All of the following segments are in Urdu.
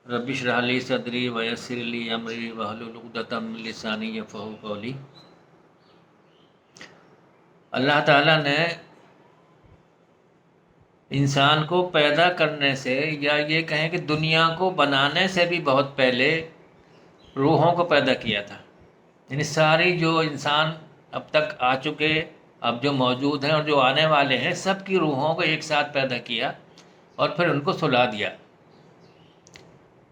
رب اشرح لی صدری ویسر لی امری واحلل عقدۃ من لسانی یفقہوا قولی۔ اللہ تعالیٰ نے انسان کو پیدا کرنے سے، یا یہ کہیں کہ دنیا کو بنانے سے بھی بہت پہلے روحوں کو پیدا کیا تھا۔ یعنی ساری جو انسان اب تک آ چکے، اب جو موجود ہیں اور جو آنے والے ہیں، سب کی روحوں کو ایک ساتھ پیدا کیا اور پھر ان کو سلا دیا۔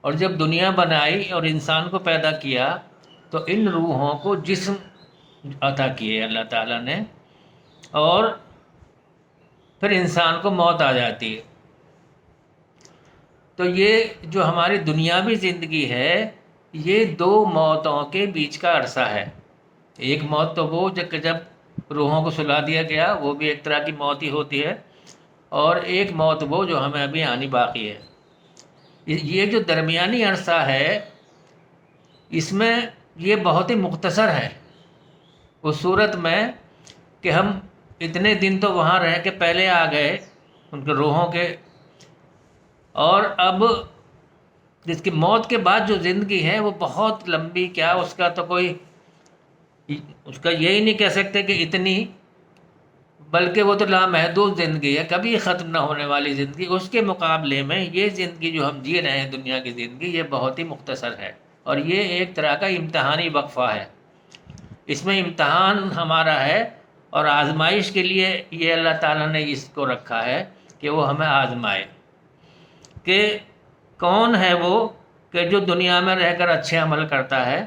اور جب دنیا بنائی اور انسان کو پیدا کیا تو ان روحوں کو جسم عطا کیے اللہ تعالیٰ نے، اور پھر انسان کو موت آ جاتی ہے۔ تو یہ جو ہماری دنیاوی زندگی ہے، یہ دو موتوں کے بیچ کا عرصہ ہے۔ ایک موت تو وہ جب روحوں کو سلا دیا گیا، وہ بھی ایک طرح کی موت ہی ہوتی ہے، اور ایک موت وہ جو ہمیں ابھی آنی باقی ہے۔ یہ جو درمیانی عرصہ ہے، اس میں یہ بہت ہی مختصر ہے، اس صورت میں کہ ہم اتنے دن تو وہاں رہ کے پہلے آ گئے ان کے روحوں کے، اور اب جس کی موت کے بعد جو زندگی ہے وہ بہت لمبی، کیا اس کا تو کوئی، اس کا یہی نہیں کہہ سکتے کہ اتنی، بلکہ وہ تو لامحدود زندگی ہے، کبھی ختم نہ ہونے والی زندگی۔ اس کے مقابلے میں یہ زندگی جو ہم جی رہے ہیں، دنیا کی زندگی، یہ بہت ہی مختصر ہے، اور یہ ایک طرح کا امتحانی وقفہ ہے۔ اس میں امتحان ہمارا ہے، اور آزمائش کے لیے یہ اللہ تعالیٰ نے اس کو رکھا ہے کہ وہ ہمیں آزمائے کہ کون ہے وہ کہ جو دنیا میں رہ کر اچھے عمل کرتا ہے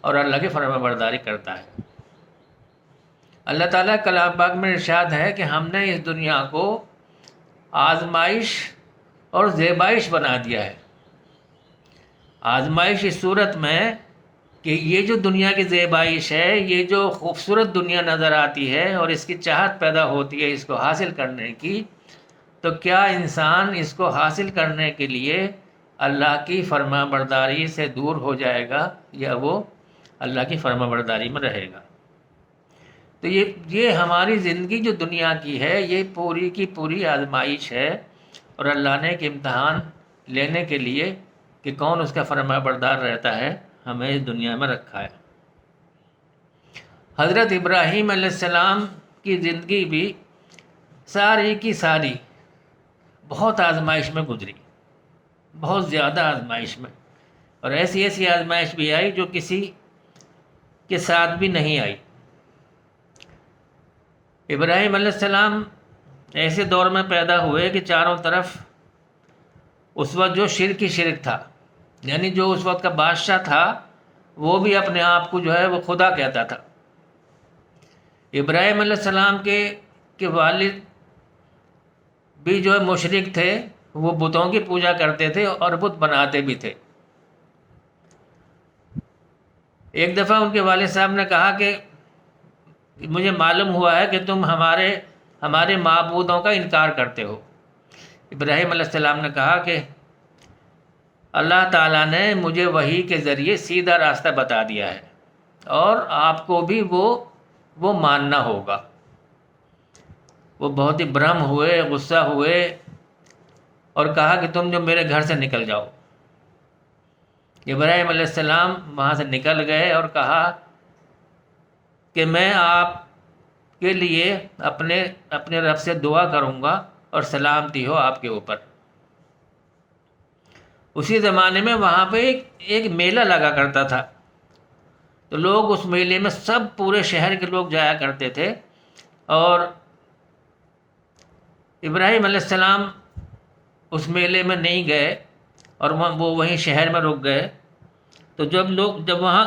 اور اللہ کی فرما برداری کرتا ہے۔ اللہ تعالیٰ کلام پاک میں ارشاد ہے کہ ہم نے اس دنیا کو آزمائش اور زیبائش بنا دیا ہے۔ آزمائش اس صورت میں کہ یہ جو دنیا کی زیبائش ہے، یہ جو خوبصورت دنیا نظر آتی ہے اور اس کی چاہت پیدا ہوتی ہے اس کو حاصل کرنے کی، تو کیا انسان اس کو حاصل کرنے کے لیے اللہ کی فرما برداری سے دور ہو جائے گا، یا وہ اللہ کی فرما برداری میں رہے گا؟ تو یہ ہماری زندگی جو دنیا کی ہے، یہ پوری کی پوری آزمائش ہے، اور اللہ نے ایک امتحان لینے کے لیے کہ کون اس کا فرما بردار رہتا ہے، ہمیں اس دنیا میں رکھا ہے۔ حضرت ابراہیم علیہ السلام کی زندگی بھی ساری کی ساری بہت آزمائش میں گزری، بہت زیادہ آزمائش میں، اور ایسی ایسی آزمائش بھی آئی جو کسی کے ساتھ بھی نہیں آئی۔ ابراہیم علیہ السلام ایسے دور میں پیدا ہوئے کہ چاروں طرف اس وقت جو شرک ہی شرک تھا، یعنی جو اس وقت کا بادشاہ تھا وہ بھی اپنے آپ کو جو ہے وہ خدا کہتا تھا۔ ابراہیم علیہ السلام کے والد بھی جو ہے مشرک تھے، وہ بتوں کی پوجا کرتے تھے اور بت بناتے بھی تھے۔ ایک دفعہ ان کے والد صاحب نے کہا کہ مجھے معلوم ہوا ہے کہ تم ہمارے معبودوں کا انکار کرتے ہو۔ ابراہیم علیہ السلام نے کہا کہ اللہ تعالیٰ نے مجھے وحی کے ذریعے سیدھا راستہ بتا دیا ہے، اور آپ کو بھی وہ ماننا ہوگا۔ وہ بہت ہی برہم ہوئے، غصہ ہوئے، اور کہا کہ تم جو میرے گھر سے نکل جاؤ۔ ابراہیم علیہ السلام وہاں سے نکل گئے اور کہا کہ میں آپ کے لیے اپنے رب سے دعا کروں گا اور سلامتی ہو آپ کے اوپر۔ اسی زمانے میں وہاں پہ ایک میلہ لگا کرتا تھا، تو لوگ اس میلے میں سب پورے شہر کے لوگ جایا کرتے تھے، اور ابراہیم علیہ السلام اس میلے میں نہیں گئے، اور وہ وہیں شہر میں رک گئے۔ تو جب وہاں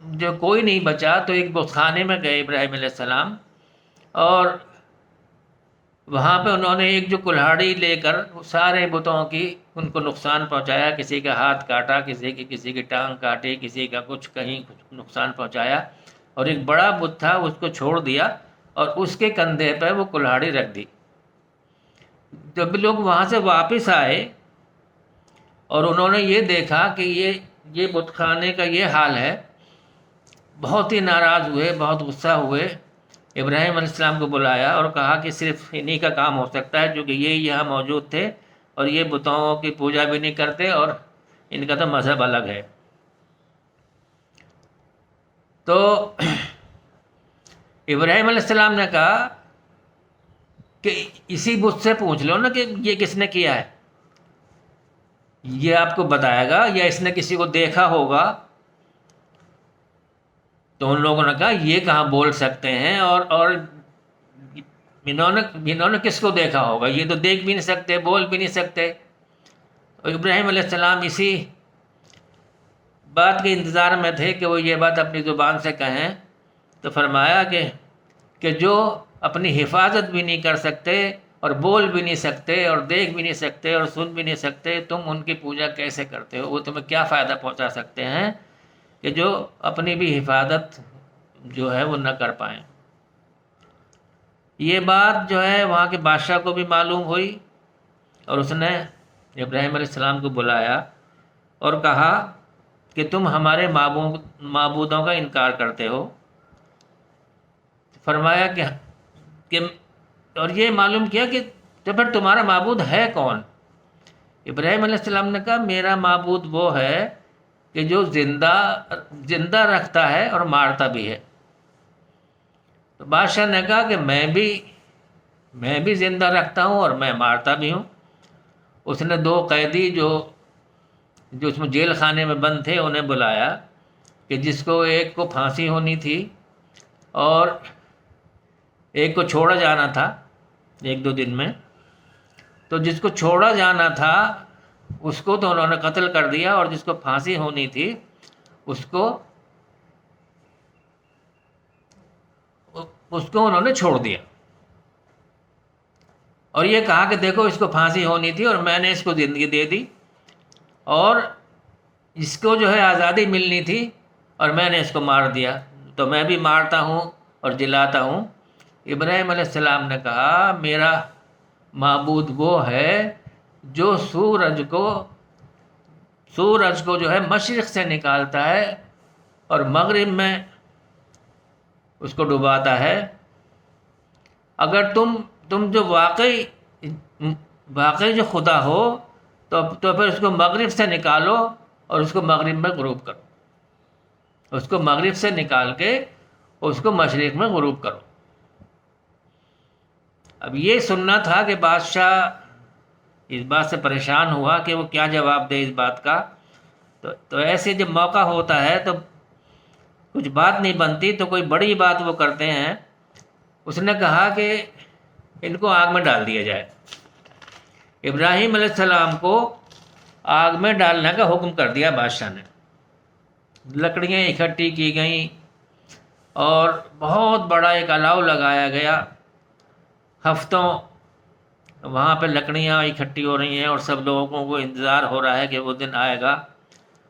جو کوئی نہیں بچا تو ایک بت خانے میں گئے ابراہیم علیہ السلام، اور وہاں پہ انہوں نے ایک جو کلہاڑی لے کر سارے بتوں کی ان کو نقصان پہنچایا، کسی کا ہاتھ کاٹا، کسی کی ٹانگ کاٹی، کسی کا کہیں کچھ نقصان پہنچایا، اور ایک بڑا بت تھا اس کو چھوڑ دیا اور اس کے کندھے پہ وہ کلہاڑی رکھ دی۔ جب لوگ وہاں سے واپس آئے اور انہوں نے یہ دیکھا کہ یہ بت خانے کا یہ حال ہے، بہت ہی ناراض ہوئے، بہت غصہ ہوئے، ابراہیم علیہ السلام کو بلایا اور کہا کہ صرف انہی کا کام ہو سکتا ہے، جو کہ یہ یہاں موجود تھے اور یہ بتوں کی پوجا بھی نہیں کرتے اور ان کا تو مذہب الگ ہے۔ تو ابراہیم علیہ السلام نے کہا کہ اسی بت سے پوچھ لو نا کہ یہ کس نے کیا ہے، یہ آپ کو بتائے گا، یا اس نے کسی کو دیکھا ہوگا۔ تو ان لوگوں نے کہا یہ کہاں بول سکتے ہیں، اور انہوں نے کس کو دیکھا ہوگا، یہ تو دیکھ بھی نہیں سکتے، بول بھی نہیں سکتے۔ اور ابراہیم علیہ السلام اسی بات کے انتظار میں تھے کہ وہ یہ بات اپنی زبان سے کہیں۔ تو فرمایا کہ جو اپنی حفاظت بھی نہیں کر سکتے، اور بول بھی نہیں سکتے، اور دیکھ بھی نہیں سکتے، اور سن بھی نہیں سکتے، تم ان کی پوجا کیسے کرتے ہو؟ وہ تمہیں کیا فائدہ پہنچا سکتے ہیں کہ جو اپنی بھی حفاظت جو ہے وہ نہ کر پائیں۔ یہ بات جو ہے وہاں کے بادشاہ کو بھی معلوم ہوئی، اور اس نے ابراہیم علیہ السلام کو بلایا اور کہا کہ تم ہمارے معبودوں کا انکار کرتے ہو۔ فرمایا کہ اور یہ معلوم کیا کہ تو پھر تمہارا معبود ہے کون؟ ابراہیم علیہ السلام نے کہا میرا معبود وہ ہے کہ جو زندہ رکھتا ہے اور مارتا بھی ہے۔ تو بادشاہ نے کہا کہ میں بھی زندہ رکھتا ہوں اور میں مارتا بھی ہوں۔ اس نے 2 قیدی جو اس میں جیل خانے میں بند تھے انہیں بلایا، کہ جس کو ایک کو پھانسی ہونی تھی اور ایک کو چھوڑا جانا تھا 1-2 دن میں۔ تو جس کو چھوڑا جانا تھا اس کو تو انہوں نے قتل کر دیا، اور جس کو پھانسی ہونی تھی اس کو انہوں نے چھوڑ دیا، اور یہ کہا کہ دیکھو اس کو پھانسی ہونی تھی اور میں نے اس کو زندگی دے دی، اور اس کو جو ہے آزادی ملنی تھی اور میں نے اس کو مار دیا، تو میں بھی مارتا ہوں اور جلاتا ہوں۔ ابراہیم علیہ السلام نے کہا میرا معبود وہ ہے جو سورج کو جو ہے مشرق سے نکالتا ہے اور مغرب میں اس کو ڈباتا ہے۔ اگر تم جو واقعی جو خدا ہو تو پھر اس کو مغرب سے نکالو اور اس کو مغرب میں غروب کرو، اس کو مغرب سے نکال کے اس کو مشرق میں غروب کرو۔ اب یہ سننا تھا کہ بادشاہ اس بات سے پریشان ہوا کہ وہ کیا جواب دے اس بات کا۔ تو ایسے جب موقع ہوتا ہے تو کچھ بات نہیں بنتی تو کوئی بڑی بات وہ کرتے ہیں۔ اس نے کہا کہ ان کو آگ میں ڈال دیا جائے۔ ابراہیم علیہ السلام کو آگ میں ڈالنے کا حکم کر دیا بادشاہ نے۔ لکڑیاں اکٹھی کی گئیں اور بہت بڑا ایک الاؤ لگایا گیا۔ ہفتوں وہاں پہ لکڑیاں اکٹھی ہو رہی ہیں اور سب لوگوں کو انتظار ہو رہا ہے کہ وہ دن آئے گا۔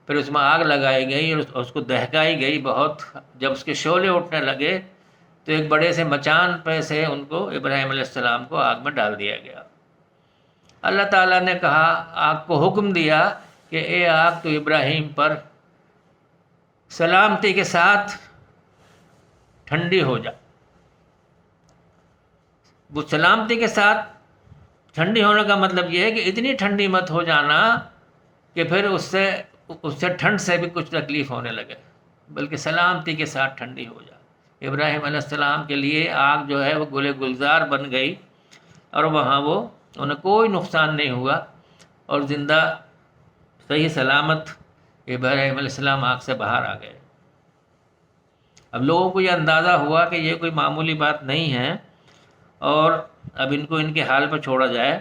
پھر اس میں آگ لگائی گئی اور اس کو دہکائی گئی بہت۔ جب اس کے شعلے اٹھنے لگے تو ایک بڑے سے مچان پہ سے ان کو ابراہیم علیہ السلام کو آگ میں ڈال دیا گیا۔ اللہ تعالیٰ نے کہا آگ کو حکم دیا کہ اے آگ تو ابراہیم پر سلامتی کے ساتھ ٹھنڈی ہو جا۔ وہ سلامتی کے ساتھ ٹھنڈی ہونے کا مطلب یہ ہے کہ اتنی ٹھنڈی مت ہو جانا کہ پھر اس سے ٹھنڈ سے بھی کچھ تکلیف ہونے لگے، بلکہ سلامتی کے ساتھ ٹھنڈی ہو جا۔ ابراہیم علیہ السلام کے لیے آگ جو ہے وہ گل گلزار بن گئی، اور وہاں انہیں کوئی نقصان نہیں ہوا، اور زندہ صحیح سلامت ابراہیم علیہ السلام آگ سے باہر آ گئے۔ اب لوگوں کو یہ اندازہ ہوا کہ یہ کوئی معمولی بات نہیں ہے، اور اب ان کو ان کے حال پہ چھوڑا جائے۔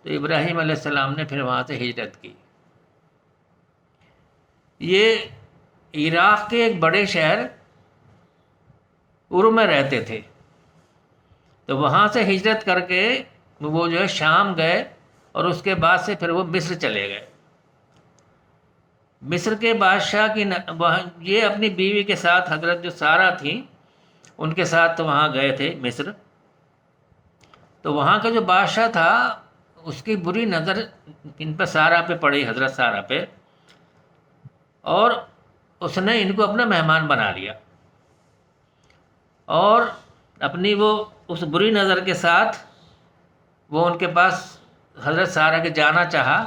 تو ابراہیم علیہ السلام نے پھر وہاں سے ہجرت کی۔ یہ عراق کے ایک بڑے شہر ار میں رہتے تھے، تو وہاں سے ہجرت کر کے وہ جو ہے شام گئے، اور اس کے بعد سے پھر وہ مصر چلے گئے۔ مصر کے بادشاہ یہ اپنی بیوی کے ساتھ حضرت جو سارہ تھیں ان کے ساتھ وہاں گئے تھے مصر۔ تو وہاں کا جو بادشاہ تھا اس کی بری نظر ان پہ سارہ پہ پڑی، حضرت سارہ پہ، اور اس نے ان کو اپنا مہمان بنا لیا، اور اپنی اس بری نظر کے ساتھ وہ ان کے پاس حضرت سارہ کے جانا چاہا،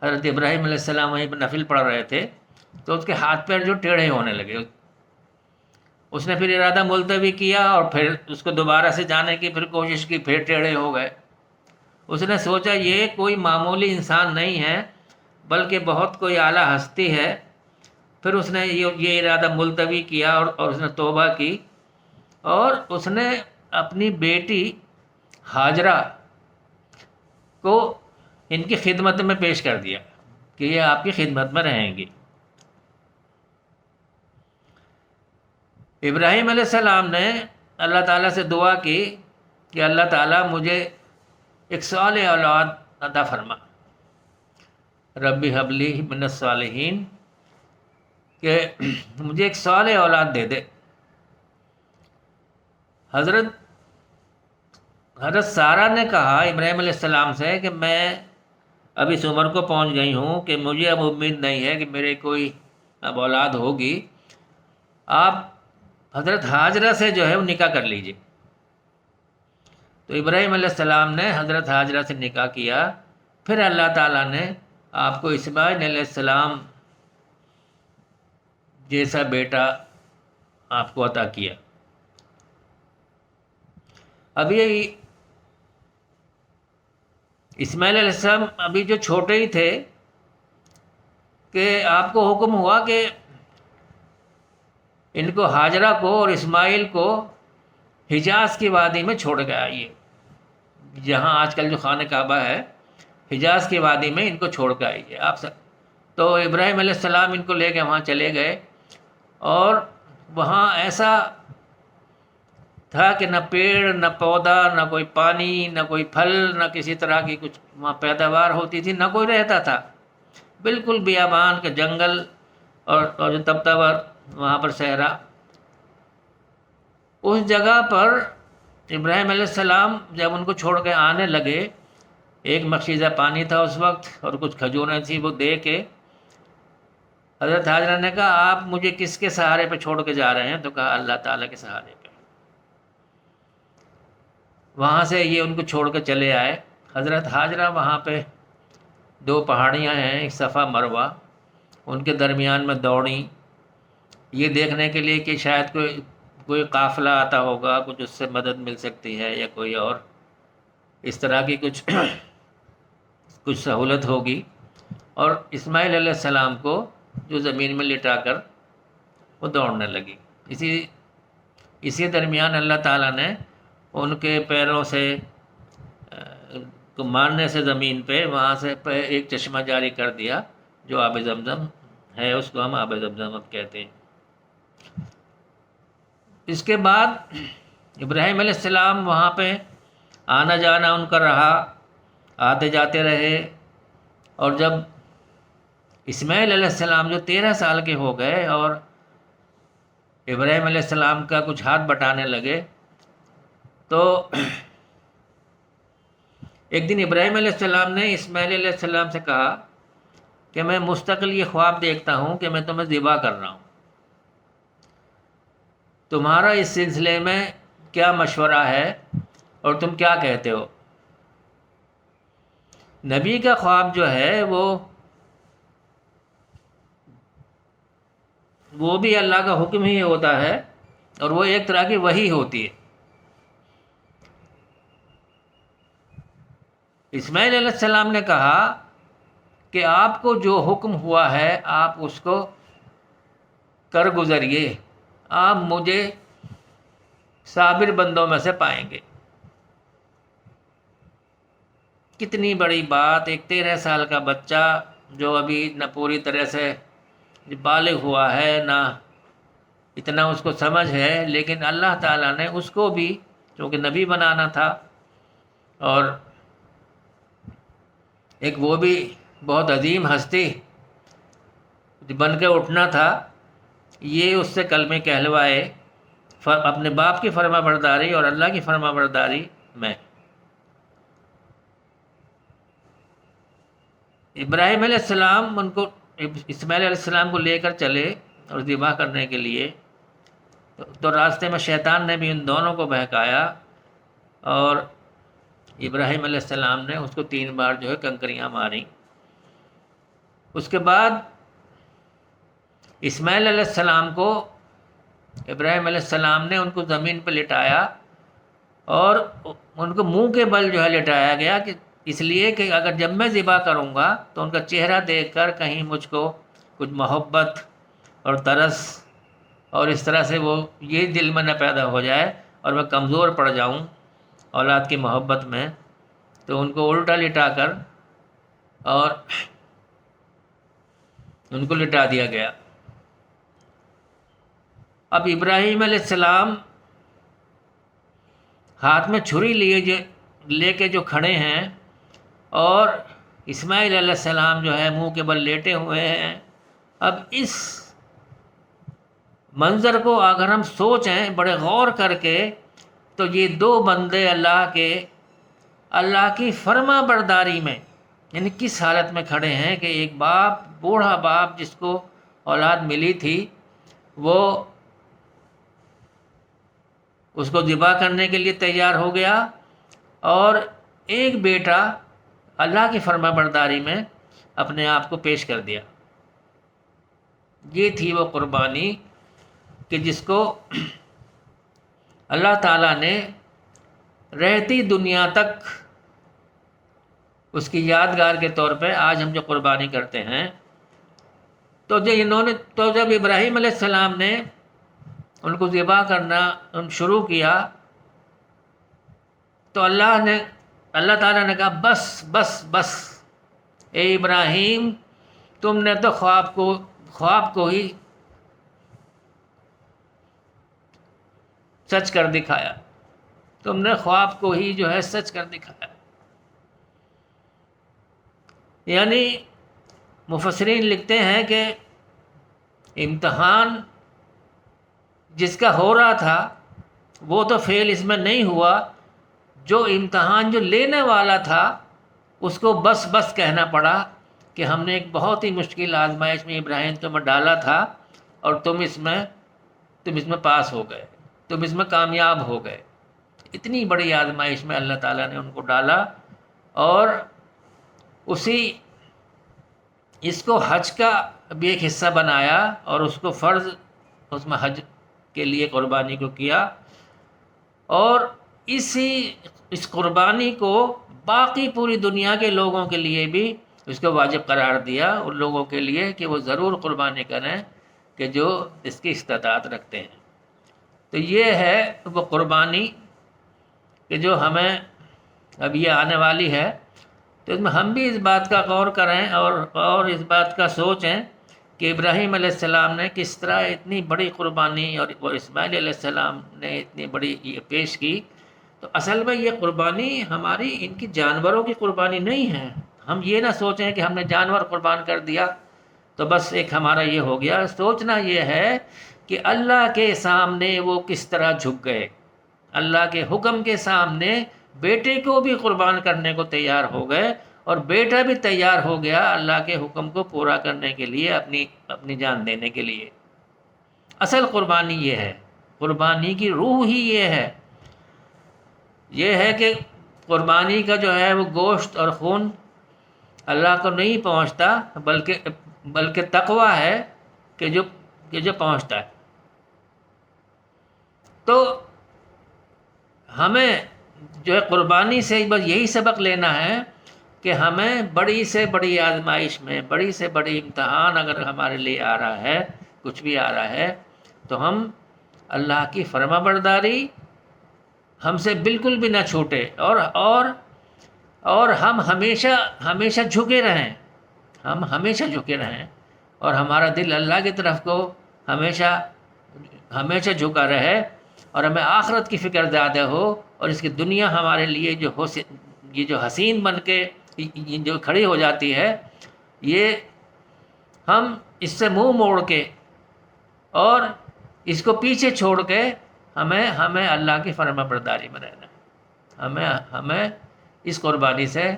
حضرت ابراہیم علیہ السلام وہیں پہ نفل پڑھ رہے تھے تو اس کے ہاتھ پیر جو ٹیڑھے ہونے لگے. اس نے پھر ارادہ ملتوی کیا اور پھر اس کو دوبارہ سے جانے کی پھر کوشش کی، پھر ٹیڑھے ہو گئے. اس نے سوچا یہ کوئی معمولی انسان نہیں ہے بلکہ بہت کوئی اعلیٰ ہستی ہے. پھر اس نے یہ ارادہ ملتوی کیا اور اس نے توبہ کی، اور اس نے اپنی بیٹی ہاجرہ کو ان کی خدمت میں پیش کر دیا کہ یہ آپ کی خدمت میں رہیں گی. ابراہیم علیہ السلام نے اللہ تعالیٰ سے دعا کی کہ اللہ تعالیٰ مجھے ایک صالح اولاد عطا فرما، ربی حبلی من الصالحین، کہ مجھے ایک صالح اولاد دے دے. حضرت سارہ نے کہا ابراہیم علیہ السلام سے کہ میں اب اس عمر کو پہنچ گئی ہوں کہ مجھے اب امید نہیں ہے کہ میرے کوئی اب اولاد ہوگی، آپ حضرت ہاجرہ سے جو ہے وہ نکاح کر لیجیے. تو ابراہیم علیہ السلام نے حضرت ہاجرہ سے نکاح کیا. پھر اللہ تعالیٰ نے آپ کو اسماعیل علیہ السلام جیسا بیٹا آپ کو عطا کیا. اب یہ اسماعیل علیہ السلام ابھی جو چھوٹے ہی تھے کہ آپ کو حکم ہوا کہ ان کو ہاجرہ کو اور اسماعیل کو حجاز کی وادی میں چھوڑ کے آئیے، جہاں آج کل جو خانہ کعبہ ہے حجاز کی وادی میں ان کو چھوڑ کے آئیے آپ سب. تو ابراہیم علیہ السلام ان کو لے کے وہاں چلے گئے، اور وہاں ایسا تھا کہ نہ پیڑ نہ پودا نہ کوئی پانی نہ کوئی پھل نہ کسی طرح کی کچھ وہاں پیداوار ہوتی تھی، نہ کوئی رہتا تھا. بالکل بیابان کے جنگل اور جو تبتا وہاں پر صحرا. اس جگہ پر ابراہیم علیہ السلام جب ان کو چھوڑ کے آنے لگے، ایک مخشیزہ پانی تھا اس وقت اور کچھ کھجوریں تھیں، وہ دے کے حضرت حاجرہ نے کہا آپ مجھے کس کے سہارے پہ چھوڑ کے جا رہے ہیں؟ تو کہا اللہ تعالیٰ کے سہارے پہ. وہاں سے یہ ان کو چھوڑ کے چلے آئے. حضرت حاجرہ وہاں پہ 2 پہاڑیاں ہیں، ایک صفا مروہ، ان کے درمیان میں دوڑیں یہ دیکھنے کے لیے کہ شاید کوئی قافلہ آتا ہوگا، کچھ اس سے مدد مل سکتی ہے یا کوئی اور اس طرح کی کچھ سہولت ہوگی. اور اسماعیل علیہ السلام کو جو زمین میں لٹا کر وہ دوڑنے لگی. اسی درمیان اللہ تعالیٰ نے ان کے پیروں سے کو مارنے سے زمین پہ وہاں سے ایک چشمہ جاری کر دیا جو آب زمزم ہے، اس کو ہم آب زمزم اب کہتے ہیں. اس کے بعد ابراہیم علیہ السلام وہاں پہ آنا جانا ان کا رہا، آتے جاتے رہے. اور جب اسماعیل علیہ السلام جو 13 سال کے ہو گئے اور ابراہیم علیہ السلام کا کچھ ہاتھ بٹانے لگے، تو ایک دن ابراہیم علیہ السلام نے اسماعیل علیہ السلام سے کہا کہ میں مستقل یہ خواب دیکھتا ہوں کہ میں تمہیں ذبح کر رہا ہوں، تمہارا اس سلسلے میں کیا مشورہ ہے اور تم کیا کہتے ہو؟ نبی کا خواب جو ہے وہ بھی اللہ کا حکم ہی ہوتا ہے، اور وہ ایک طرح کی وحی ہوتی ہے. اسماعیل علیہ السلام نے کہا کہ آپ کو جو حکم ہوا ہے آپ اس کو کر گزریے، آپ مجھے صابر بندوں میں سے پائیں گے. کتنی بڑی بات، ایک 13 سال کا بچہ جو ابھی نہ پوری طرح سے بالغ ہوا ہے نہ اتنا اس کو سمجھ ہے، لیکن اللہ تعالیٰ نے اس کو بھی چونکہ نبی بنانا تھا، اور ایک وہ بھی بہت عظیم ہستی بن کے اٹھنا تھا، یہ اس سے کلمے کہلوائے اپنے باپ کی فرما برداری اور اللہ کی فرما برداری میں. ابراہیم علیہ السلام اسماعیل علیہ السلام کو لے کر چلے اور ذبح کرنے کے لیے، تو راستے میں شیطان نے بھی ان دونوں کو بہکایا، اور ابراہیم علیہ السلام نے اس کو 3 بار جو ہے کنکریاں ماریں. اس کے بعد اسماعیل علیہ السلام کو ابراہیم علیہ السلام نے ان کو زمین پہ لٹایا اور ان کو منہ کے بل جو ہے لٹایا گیا، کہ اس لیے کہ اگر جب میں ذبح کروں گا تو ان کا چہرہ دیکھ کر کہیں مجھ کو کچھ محبت اور ترس اور اس طرح سے وہ یہ دل میں نہ پیدا ہو جائے اور میں کمزور پڑ جاؤں اولاد کی محبت میں، تو ان کو الٹا لٹا کر اور ان کو لٹا دیا گیا۔ اب ابراہیم علیہ السلام ہاتھ میں چھری لے کے جو کھڑے ہیں، اور اسماعیل علیہ السلام جو ہے منہ کے بل لیٹے ہوئے ہیں۔ اب اس منظر کو اگر ہم سوچیں بڑے غور کر کے، تو یہ دو بندے اللہ کی فرما برداری میں، یعنی کس حالت میں کھڑے ہیں کہ ایک باپ، بوڑھا باپ جس کو اولاد ملی تھی، وہ اس کو ذبح کرنے کے لیے تیار ہو گیا، اور ایک بیٹا اللہ کی فرما برداری میں اپنے آپ کو پیش کر دیا۔ یہ تھی وہ قربانی کہ جس کو اللہ تعالیٰ نے رہتی دنیا تک اس کی یادگار کے طور پہ آج ہم جو قربانی کرتے ہیں، تو جب ابراہیم علیہ السلام نے ان کو ذبح کرنا شروع کیا، تو اللہ تعالیٰ نے کہا بس بس بس، اے ابراہیم تم نے تو خواب کو ہی سچ کر دکھایا، تم نے خواب کو ہی جو ہے سچ کر دکھایا۔ یعنی مفسرین لکھتے ہیں کہ امتحان جس کا ہو رہا تھا وہ تو فیل اس میں نہیں ہوا، جو امتحان جو لینے والا تھا اس کو بس بس کہنا پڑا کہ ہم نے ایک بہت ہی مشکل آزمائش میں ابراہیم تمہیں ڈالا تھا، اور تم اس میں پاس ہو گئے، تم اس میں کامیاب ہو گئے۔ اتنی بڑی آزمائش میں اللہ تعالیٰ نے ان کو ڈالا، اور اس کو حج کا بھی ایک حصہ بنایا، اور اس کو فرض اس میں حج کے لیے قربانی کو کیا، اور اس قربانی کو باقی پوری دنیا کے لوگوں کے لیے بھی اس کو واجب قرار دیا، ان لوگوں کے لیے کہ وہ ضرور قربانی کریں کہ جو اس کی استطاعت رکھتے ہیں۔ تو یہ ہے وہ قربانی کہ جو ہمیں اب یہ آنے والی ہے، تو اس میں ہم بھی اس بات کا غور کریں اور اس بات کا سوچیں کہ ابراہیم علیہ السلام نے کس طرح اتنی بڑی قربانی اور اسماعیل علیہ السلام نے اتنی بڑی یہ پیش کی۔ تو اصل میں یہ قربانی ہماری ان کی جانوروں کی قربانی نہیں ہے۔ ہم یہ نہ سوچیں کہ ہم نے جانور قربان کر دیا تو بس ایک ہمارا یہ ہو گیا۔ سوچنا یہ ہے کہ اللہ کے سامنے وہ کس طرح جھک گئے، اللہ کے حکم کے سامنے بیٹے کو بھی قربان کرنے کو تیار ہو گئے، اور بیٹا بھی تیار ہو گیا اللہ کے حکم کو پورا کرنے کے لیے، اپنی جان دینے کے لیے۔ اصل قربانی یہ ہے، قربانی کی روح ہی یہ ہے کہ قربانی کا جو ہے وہ گوشت اور خون اللہ کو نہیں پہنچتا، بلکہ تقویٰ ہے کہ جو پہنچتا ہے۔ تو ہمیں جو ہے قربانی سے بس یہی سبق لینا ہے کہ ہمیں بڑی سے بڑی آزمائش میں، بڑی سے بڑی امتحان اگر ہمارے لیے آ رہا ہے، کچھ بھی آ رہا ہے، تو ہم اللہ کی فرما برداری ہم سے بالکل بھی نہ چھوٹے، اور ہم ہمیشہ جھکے رہیں، اور ہمارا دل اللہ کی طرف کو ہمیشہ جھکا رہے، اور ہمیں آخرت کی فکر زیادہ ہو، اور اس کی دنیا ہمارے لیے یہ جو حسین بن کے جو کھڑی ہو جاتی ہے، یہ ہم اس سے منہ موڑ کے اور اس کو پیچھے چھوڑ کے ہمیں اللہ کی فرما برداری میں رہنا ہے۔ ہمیں اس قربانی سے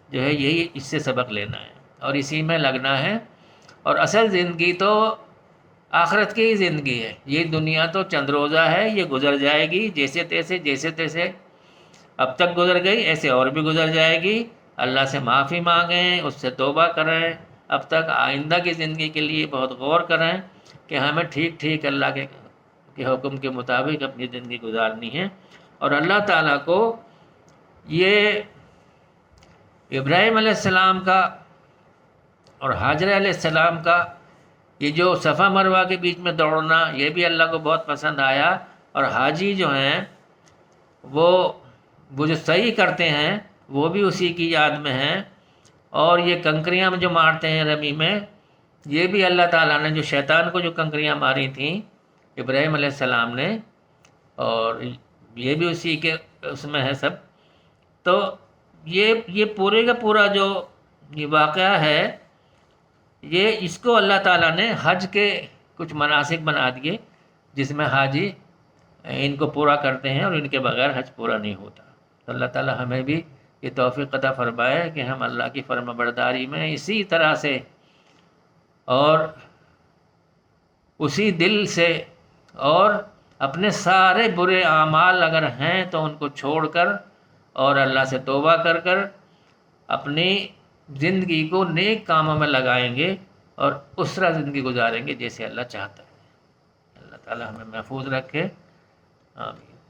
جو ہے اس سے سبق لینا ہے اور اسی میں لگنا ہے۔ اور اصل زندگی تو آخرت کی ہی زندگی ہے، یہ دنیا تو چند روزہ ہے، یہ گزر جائے گی جیسے تیسے اب تک گزر گئی، ایسے اور بھی گزر جائے گی۔ اللہ سے معافی مانگیں، اس سے توبہ کریں، اب تک آئندہ کی زندگی کے لیے بہت غور کریں کہ ہمیں ٹھیک ٹھیک اللہ کے حکم کے مطابق اپنی زندگی گزارنی ہے، اور اللہ تعالیٰ کو یہ ابراہیم علیہ السلام کا اور حاجرہ علیہ السلام کا یہ جو صفا مروہ کے بیچ میں دوڑنا، یہ بھی اللہ کو بہت پسند آیا، اور حاجی جو ہیں وہ جو صحیح کرتے ہیں وہ بھی اسی کی یاد میں ہیں، اور یہ کنکریاں جو مارتے ہیں رمی میں، یہ بھی اللہ تعالیٰ نے جو شیطان کو جو کنکریاں ماری تھیں ابراہیم علیہ السلام نے، اور یہ بھی اسی کے اس میں ہے سب. تو یہ پورے کا پورا جو یہ واقعہ ہے، یہ اس کو اللہ تعالیٰ نے حج کے کچھ مناسک بنا دیے جس میں حاجی ان کو پورا کرتے ہیں، اور ان کے بغیر حج پورا نہیں ہوتا. تو اللہ تعالیٰ ہمیں بھی یہ توفیق عطا فرمائے کہ ہم اللہ کی فرما برداری میں اسی طرح سے اور اسی دل سے، اور اپنے سارے برے اعمال اگر ہیں تو ان کو چھوڑ کر اور اللہ سے توبہ کر کر اپنی زندگی کو نیک کاموں میں لگائیں گے اور اس طرح زندگی گزاریں گے جیسے اللہ چاہتا ہے. اللہ تعالیٰ ہمیں محفوظ رکھے. آمین.